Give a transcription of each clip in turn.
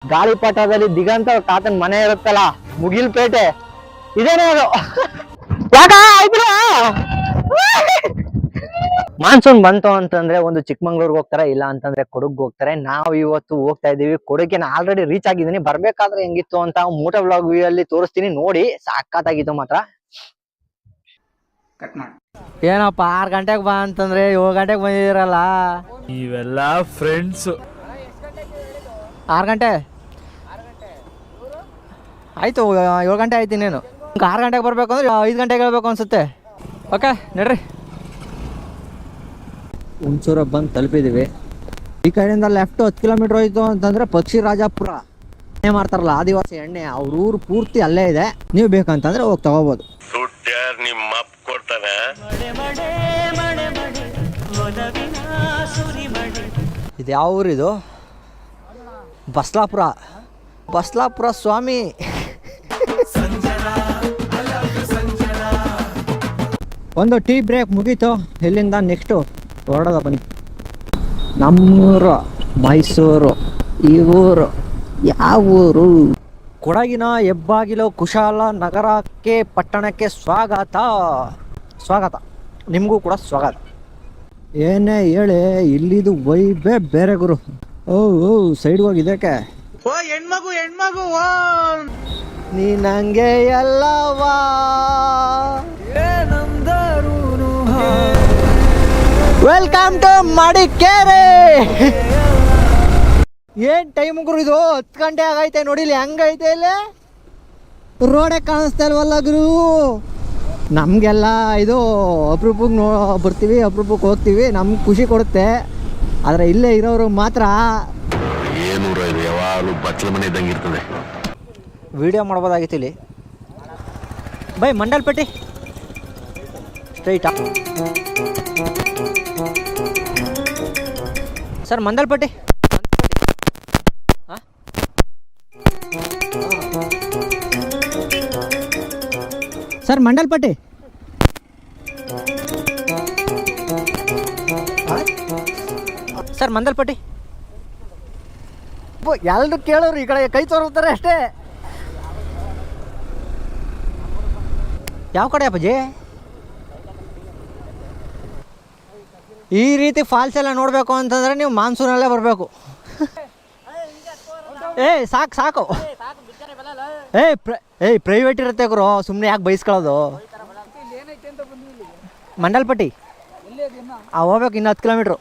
ಗಾಳಿಪಟದಲ್ಲಿ ದಿಗಂತ ತಾತನ ಮನೆ ಇರುತ್ತಲ್ಲ, ಮುಗಿಲ್ಪೇಟೆ ಇದೇನೇ ಅದು. ಯಾಕ ಆಯ್ತು ಮಾನ್ಸೂನ್ ಬಂತು ಅಂತಂದ್ರೆ ಒಂದು ಚಿಕ್ಕಮಂಗ್ಳೂರ್ಗೆ ಹೋಗ್ತಾರೆ, ಇಲ್ಲ ಅಂತಂದ್ರೆ ಕೊಡಗ್ ಹೋಗ್ತಾರೆ. ನಾವು ಇವತ್ತು ಹೋಗ್ತಾ ಇದೀವಿ ಕೊಡಗಿಗೆ. ಆಲ್ರೆಡಿ ರೀಚ್ ಆಗಿದ್ದೀನಿ. ಬರ್ಬೇಕಾದ್ರೆ ಹೆಂಗಿತ್ತು ಅಂತ ಮೋಟೋ ವ್ಲಾಗ್ ವ್ಯೂ ಅಲ್ಲಿ ತೋರಿಸ್ತೀನಿ ನೋಡಿ. ಸಾಕಾಗಿತ್ತು ಮಾತ್ರ. ಏನಪ್ಪ 6 ಗಂಟೆಗೆ ಬಾ ಅಂತಂದ್ರೆ 7 ಗಂಟೆಗೆ ಬಂದಿರಲ್ಲ. ಇವೆಲ್ಲ ಫ್ರೆಂಡ್ಸ್. 6 ಗಂಟೆ ಆಯ್ತು, 7 ಗಂಟೆ ಆಯ್ತು. ಇನ್ನೇನು 6 ಗಂಟೆಗೆ ಬರ್ಬೇಕು ಅಂದ್ರೆ 5 ಗಂಟೆಗೆ ಹೇಳ್ಬೇಕು ಅನ್ಸುತ್ತೆ. ಓಕೆ ನಡ್ರಿ. ಹುಣಸೂರ ಬಂದು ತಲುಪಿದೀವಿ. ಈ ಕಡೆಯಿಂದ ಲೆಫ್ಟ್ 10 ಕಿಲೋಮೀಟರ್ ಹೋಯ್ತು ಅಂತಂದ್ರೆ ಪಕ್ಷಿ ರಾಜಾಪುರ ಎಣ್ಣೆ ಮಾಡ್ತಾರಲ್ಲ, ಆದಿವಾಸಿ ಎಣ್ಣೆ, ಅವ್ರ ಊರು ಪೂರ್ತಿ ಅಲ್ಲೇ ಇದೆ. ನೀವು ಬೇಕಂತಂದ್ರೆ ಹೋಗಿ ತಗೋಬಹುದು. ಇದು ಯಾವ ಊರು? ಇದು ಬಸ್ಲಾಪುರ. ಬಸ್ಲಾಪುರ ಸ್ವಾಮಿ. ಒಂದು ಟೀ ಬ್ರೇಕ್ ಮುಗೀತು. ಇಲ್ಲಿಂದ ನೆಕ್ಸ್ಟು ಹೊರಡೋದ ಬನ್ನಿ. ನಮ್ಮೂರು ಮೈಸೂರು. ಈ ಊರು ಯಾವ ಊರು? ಕೊಡಗಿನ ಹೆಬ್ಬಾಗಿಲು ಕುಶಾಲ ನಗರಕ್ಕೆ, ಪಟ್ಟಣಕ್ಕೆ ಸ್ವಾಗತ. ಸ್ವಾಗತ, ನಿಮಗೂ ಕೂಡ ಸ್ವಾಗತ. ಏನೇ ಹೇಳಿ ಇಲ್ಲಿದು ವೈಬೇ ಬೇರೆ ಗುರು. ಓ ಸೈಡ್ ಹೋಗಿದ್ದಕ್ಕೆ ಹೆಣ್ಮಗು ನೀ ನಂಗೆ ಎಲ್ಲವಾ ವೆಲ್ಕಮ್ ಟು ಮಡಿಕೇರಿ. ಏನ್ ಟೈಮ್ ಗುರು ಇದು? 10 ಗಂಟೆ ಆಗೈತೆ ನೋಡಿಲಿ, ಹೆಂಗೈತೆ ಇಲ್ಲಿ ರೋಡೇ ಕಾಣಿಸ್ತಾ ಇಲ್ವಲ್ಲ ಗುರು. ನಮಗೆಲ್ಲ ಇದು ಅಪರೂಪಕ್ಕೆ ಬರ್ತೀವಿ, ಅಪರೂಪಕ್ಕೆ ಹೋಗ್ತೀವಿ, ನಮ್ಗೆ ಖುಷಿ ಕೊಡುತ್ತೆ. ಆದರೆ ಇಲ್ಲೇ ಇರೋರು ಮಾತ್ರ ಯಾವಾಗಲೂ ಬಚ್ಚಲ ಮನೆ ಇದ್ದಂಗೆ ಇರ್ತದೆ. ವಿಡಿಯೋ ಮಾಡ್ಬೋದಾಗಿತ್ತು ಇಲ್ಲಿ. By Mandalpatti straight sir. Mandalpatti sir, Mandalpatti sir, Mandalpatti. ಎಲ್ಲರೂ ಕೇಳೋರು ಈ ಕಡೆ ಕೈ ತೋರ್ತಾರೆ ಅಷ್ಟೇ. ಯಾವ ಕಡೆ ಅಪ್ಪಾಜಿ? ಈ ರೀತಿ ಫಾಲ್ಸ್ ಎಲ್ಲ ನೋಡಬೇಕು ಅಂತಂದ್ರೆ ನೀವು ಮಾನ್ಸೂನಲ್ಲೇ ಬರಬೇಕು. ಸಾಕು ಸಾಕು. ಪ್ರೈವೇಟ್ ಇರುತ್ತೆ ಗುರು, ಸುಮ್ಮನೆ ಯಾಕೆ ಬೈಸ್ಕೊಳ್ಳೋದು? ಮಂಡಲ್ಪಟ್ಟಿ ಹೋಗ್ಬೇಕು, ಇನ್ನು 10 ಕಿಲೋಮೀಟ್ರು.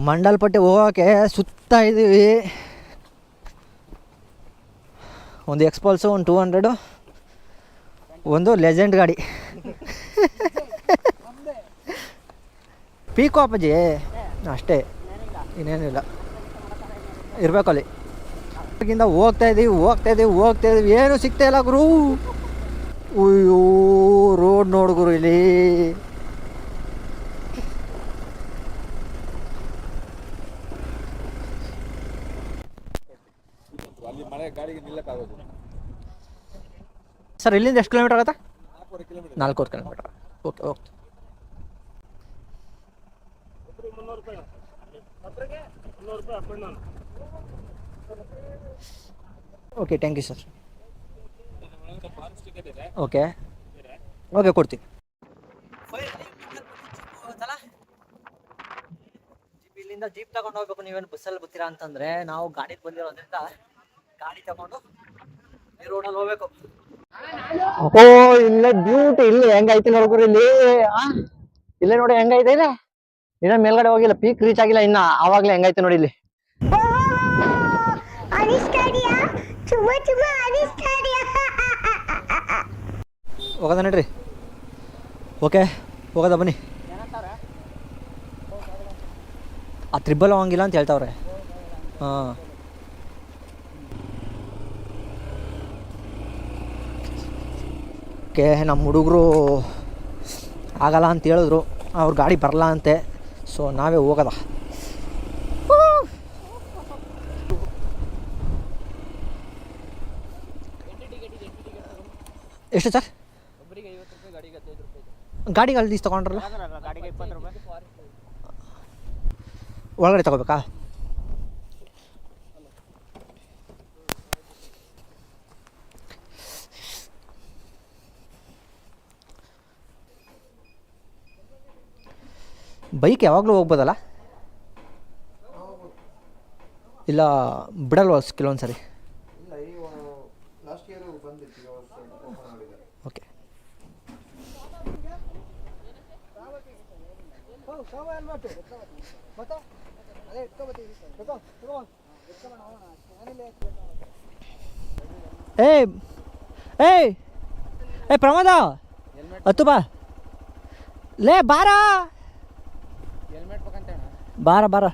ಮಂಡಲ್ಪಟ್ಟಿ ಹೋಗೋಕೆ ಸುತ್ತಾ ಇದ್ದೀವಿ. ಒಂದು ಎಕ್ಸ್ಪಲ್ಸು, ಒಂದು 200, ಒಂದು ಲೆಜೆಂಡ್ ಗಾಡಿ. ಪೀಕೋ ಅಪ್ಪಾಜಿ ಅಷ್ಟೇ, ಇನ್ನೇನಿಲ್ಲ. ಇರಬೇಕಲ್ಲಿ. ಹೋಗ್ತಾ ಇದ್ದೀವಿ, ಏನು ಸಿಗ್ತಾ ಇಲ್ಲ ಗುರು. ಅಯ್ಯೋ ರೋಡ್ ನೋಡು ಗುರು ಇಲ್ಲಿ. ಸರ್ ಇಲ್ಲಿಂದ ಎಷ್ಟು ಕಿಲೋಮೀಟರ್ ಆಗುತ್ತೆ? 4 kilometre. Okay okay. Okay thank you sir. Okay okay ಕೊಡ್ತೀನಿ. ಇಲ್ಲಿಂದ ಜೀಪ್ ತಗೊಂಡು ಹೋಗ್ಬೇಕು. ನೀವೇನು ಬಸ್ಸಲ್ಲಿ ಬರ್ತೀರಾ ಅಂತಂದ್ರೆ, ನಾವು ಗಾಡಿಗೆ ಬಂದಿರೋದ್ರಿಂದ ಗಾಡಿ ತಗೊಂಡು ಈ ರೋಡಲ್ಲಿ ಹೋಗ್ಬೇಕು. ಓ ಇಲ್ಲೇ ಬ್ಯೂಟಿ. ಇಲ್ಲಿ ಹೆಂಗೈತಿ ನೋಡ್ಕೊರಿ ಇಲ್ಲಿ. ಇಲ್ಲೇ ನೋಡಿ ಹೆಂಗೈತೆ ಇದೆ. ಇನ್ನ ಮೇಲ್ಗಡೆ ಹೋಗಿಲ್ಲ, ಪೀಕ್ ರೀಚ್ ಆಗಿಲ್ಲ ಇನ್ನ. ಆವಾಗ್ಲೇ ಹೆಂಗೈತೆ ನೋಡಿ ಇಲ್ಲಿ. ಹೋಗೋದ ನಡ್ರಿ. ಓಕೆ ಹೋಗೋದ ಬನ್ನಿ. ಆ ತ್ರಿಬಲ್ ಹೋಗಂಗಿಲ್ಲ ಅಂತ ಹೇಳ್ತಾವ್ರೆ. ಹಾಂ ಓಕೆ. ನಮ್ಮ ಹುಡುಗರು ಆಗಲ್ಲ ಅಂತ ಹೇಳಿದ್ರು, ಅವ್ರ ಗಾಡಿ ಬರಲ್ಲ ಅಂತೆ. ಸೊ ನಾವೇ ಹೋಗೋದ. ಎಷ್ಟು ಸರ್? ಗಾಡಿಗೆ 50 ತಗೊಂಡ್ರಲ್ಲ. ಒಳಗಡೆ ತಗೋಬೇಕಾ? ಬೈಕ್ ಯಾವಾಗಲೂ ಹೋಗ್ಬೋದಲ್ಲ? ಇಲ್ಲ ಬಿಡಲ್ವ ಕೆಲವೊಂದು ಸರಿ? ಓಕೆ. ಏಯ್ ಏಯ್ ಏ ಪ್ರಮೋದ, ಹತ್ತು ಬಾ ಲೇ, ಬಾರ ಬಾರ ಬಾರ.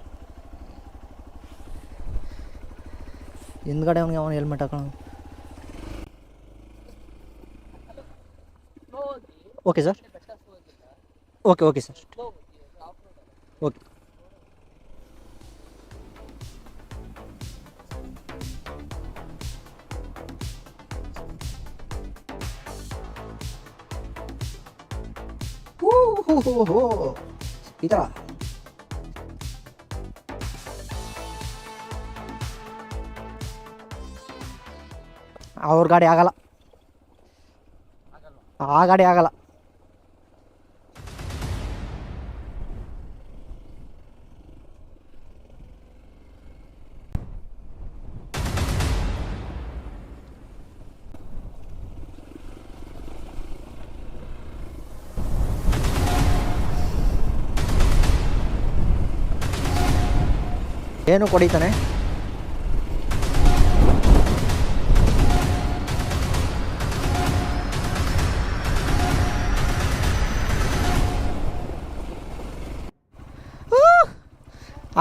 ಹಿಂದ್ಗಡೆ ಅವನಿಗೆ ಅವನು ಹೆಲ್ಮೆಟ್ ಹಾಕೋಣ. Okay sir, okay okay sir, okay. ಈ ಥರ ಅವ್ರ ಗಾಡಿ ಆಗಲ್ಲ, ಆ ಗಾಡಿ ಆಗಲ್ಲ. ಏನು ಕೊಡಿತಾನೆ?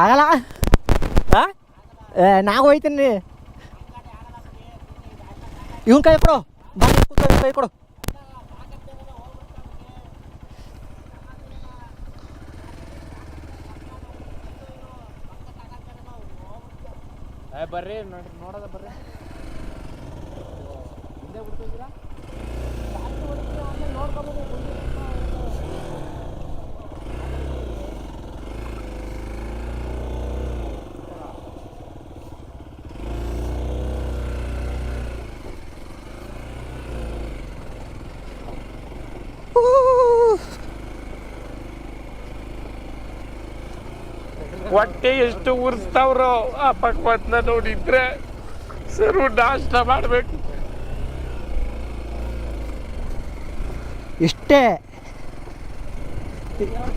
ಆಗಲ್ಲ. ನಾವು ಹೋಯ್ತೀನಿ. ಇವನ್ ಕೈ ಕೊಡು, ಕೈ ಕೊಡು. ಬರ್ರಿ ನೋಡೋದ ಬರ್ರಿ. ಹಿಂದೆ ಬಿಡ್ತಿದ್ದೀರಾ? ಹೊಟ್ಟೆ ಎಷ್ಟು ಉರ್ಸ್ತಾವ್ರೋ ಆ ಪಕ್ವತ್ನ ನೋಡಿದ್ರೆ ಸರು ನಾಷ್ಟ ಮಾಡ್ಬೇಕು. ಇಷ್ಟೇ.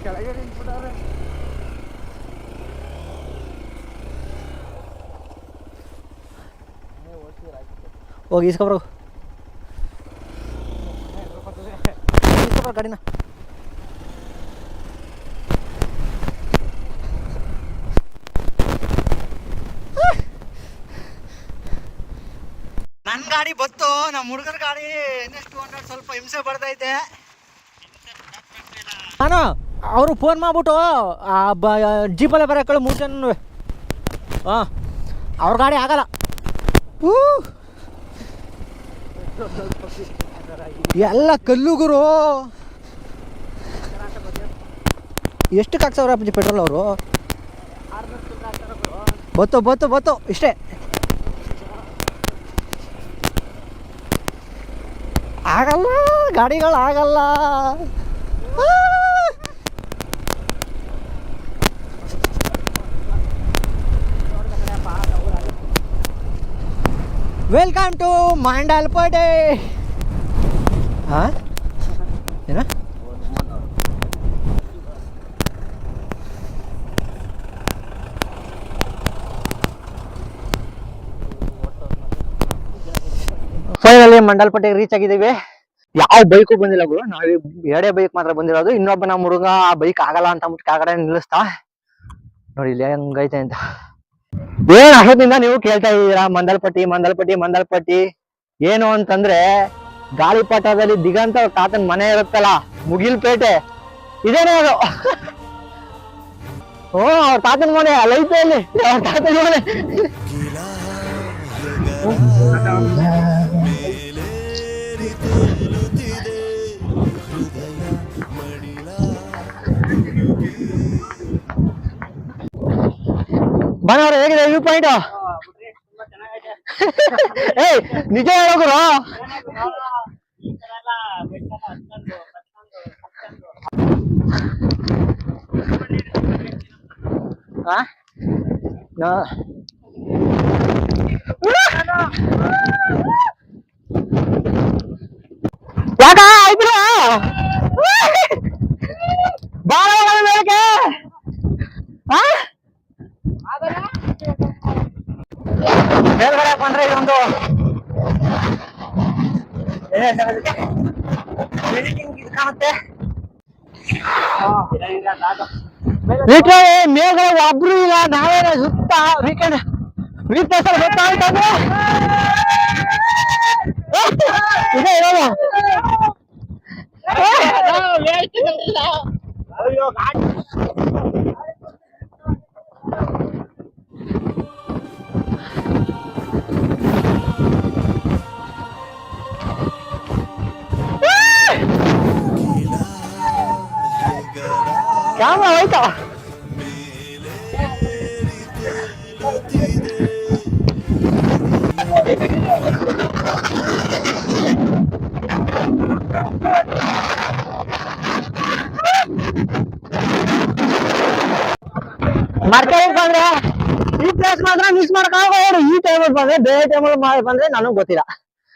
ಕೆಳಗೆ ನಿಂತ್ಬಿಟ್ಟಾರೆ. ಹೋಗಿ ಇಸ್ಕೊಬ್ರು ಗಾಡಿನ. ನನ್ನ ಗಾಡಿ ಬತ್ತು, ನಮ್ಮ ಹುಡುಗರ ಗಾಡಿ NS200 ಸ್ವಲ್ಪ ಹಿಂಸೆ ಬರ್ತೈತೆ. ನಾನು ಅವರು ಫೋನ್ ಮಾಡ್ಬಿಟ್ಟು ಜೀಪಲ್ಲೇ ಬರೋಕ್ಕಳು 3 ಜನ. ಹಾಂ, ಅವ್ರ ಗಾಡಿ ಆಗಲ್ಲ. ಎಲ್ಲ ಕಲ್ಲುಗುರು. ಎಷ್ಟು ಹಾಕ್ಸವ್ರ ಪೆಟ್ರೋಲ್ ಅವರು? ಬತ್ತು ಇಷ್ಟೇ. ಆಗಲ್ಲ, ಗಾಡಿಗಳು ಆಗಲ್ಲ. Welcome to Mandalpete. ಹಾಂ, ಏನ? ಫೈನಲಿ ಮಂಡಲ್ಪೇಟೆಗೆ ರೀಚ್ ಆಗಿದ್ದೀವಿ. ಯಾವ ಬೈಕು ಬಂದಿಲ್ಲ ಗುರು, ನಾವು ಎರಡೇ ಬೈಕ್ ಮಾತ್ರ ಬಂದಿರೋದು. ಇನ್ನೊಬ್ಬ ನಮ್ಮ ಹುಡುಗ ಆ ಬೈಕ್ ಆಗಲ್ಲ ಅಂತ ಅಂದ್ಬಿಟ್ಟು ಕೆಳಗಡೆ ನಿಲ್ಲಿಸ್ತಾ. ನೋಡಿ ಇಲ್ಲಿ ಹೆಂಗೈತೆ ಅಂತ. ಏನ್ ಅಷ್ಟೊತ್ತಿಂದ ನೀವು ಕೇಳ್ತಾ ಇದ್ದೀರಾ ಮಂಡಲ್ಪಟ್ಟಿ ಏನು ಅಂತಂದ್ರೆ, ಗಾಳಿಪಟದಲ್ಲಿ ದಿಗಂತ ತಾತನ ಮನೆ ಇರುತ್ತಲ್ಲ, ಮುಗಿಲ್ಪೇಟೆ, ಇದೇನೇ ಅದು. ಅವ್ರ ತಾತನ ಮನೆ ಲೈಫಲ್ಲಿ, ಅವ್ರ ತಾತನ ಮನೆ. ಬನ್ನವ್ರೆ ಹೇಗಿದೆ ವ್ಯೂ ಪಾಯಿಂಟ್? ಏಯ್ ನಿಜ ಹೇಳೋಗುರು. ಯಾಕ ಆಯ್ತು ಬಾಳ ಮೇಲಕ್ಕೆ ಮೇಲ್ಗಡೆ ಬಂದ್ರೆ ಇದೊಂದು ಕಾಣುತ್ತೆ. ಮೇಲ್ಗಡೆ ಒಬ್ರು ಇಲ್ಲ, ನಾವೇನ ಸುತ್ತ ವೀಕೆಂಡ್ ವೀಕ್ನೆಸ್ ಅಲ್ಲಿ ಗೊತ್ತಾಗ್ತದೆ. ಇದೆ ಇರೋದು. ಕ್ಯಾಮ್ರಾ ಹೋಯ್ತಾ? ಮಾರ್ಕೆಟ್ ಬಂದ್ರೆ ಈ ಪ್ಲೇಸ್ ಮಾತ್ರ ಮಿಸ್ ಮಾಡಕ್ ಆಗೋರು. ಈ ಟೈಮಲ್ಲಿ ಬಂದ್ರೆ ಬೇರೆ ಟೈಮಲ್ಲಿ ಬಂದ್ರೆ ನನಗ್ ಗೊತ್ತಿಲ್ಲ.